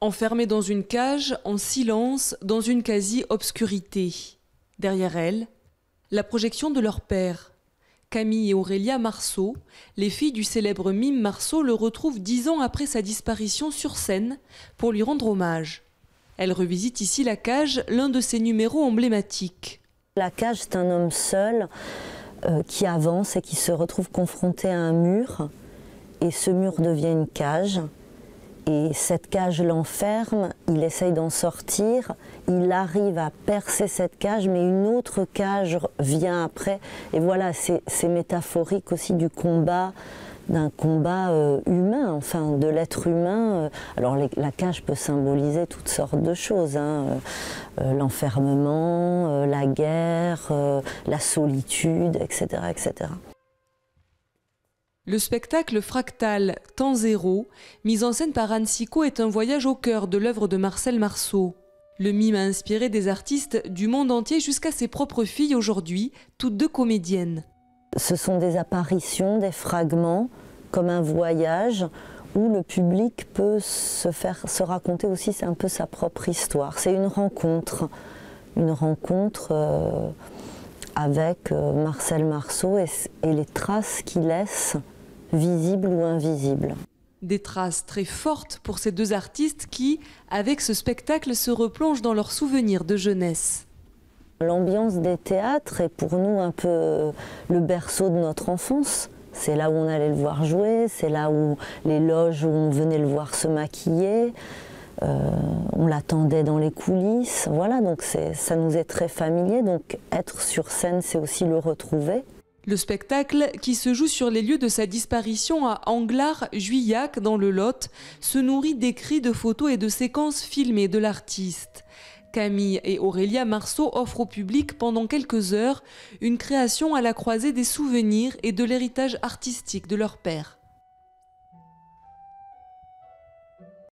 Enfermées dans une cage, en silence, dans une quasi-obscurité. Derrière elles, la projection de leur père. Camille et Aurélia Marceau, les filles du célèbre mime Marceau, le retrouvent 10 ans après sa disparition sur scène pour lui rendre hommage. Elles revisitent ici la cage, l'un de ses numéros emblématiques. La cage, c'est un homme seul qui avance et qui se retrouve confronté à un mur. Et ce mur devient une cage. Et cette cage l'enferme, il essaye d'en sortir, il arrive à percer cette cage, mais une autre cage vient après. Et voilà, c'est métaphorique aussi du combat, d'un combat humain, enfin de l'être humain. Alors la cage peut symboliser toutes sortes de choses, hein. L'enfermement, la guerre, la solitude, etc., etc. Le spectacle fractal Temps Zéro, mis en scène par Anne Sicot, est un voyage au cœur de l'œuvre de Marcel Marceau. Le mime a inspiré des artistes du monde entier jusqu'à ses propres filles aujourd'hui, toutes deux comédiennes. Ce sont des apparitions, des fragments, comme un voyage où le public peut se raconter aussi un peu sa propre histoire. C'est une rencontre avec Marcel Marceau et les traces qu'il laisse, visibles ou invisibles. Des traces très fortes pour ces deux artistes qui, avec ce spectacle, se replongent dans leurs souvenirs de jeunesse. L'ambiance des théâtres est pour nous un peu le berceau de notre enfance. C'est là où on allait le voir jouer, c'est là où les loges où on venait le voir se maquiller. On l'attendait dans les coulisses, voilà, donc ça nous est très familier, donc être sur scène, c'est aussi le retrouver. Le spectacle, qui se joue sur les lieux de sa disparition à Anglars-Juillac dans le Lot, se nourrit d'écrits, de photos et de séquences filmées de l'artiste. Camille et Aurélia Marceau offrent au public pendant quelques heures une création à la croisée des souvenirs et de l'héritage artistique de leur père.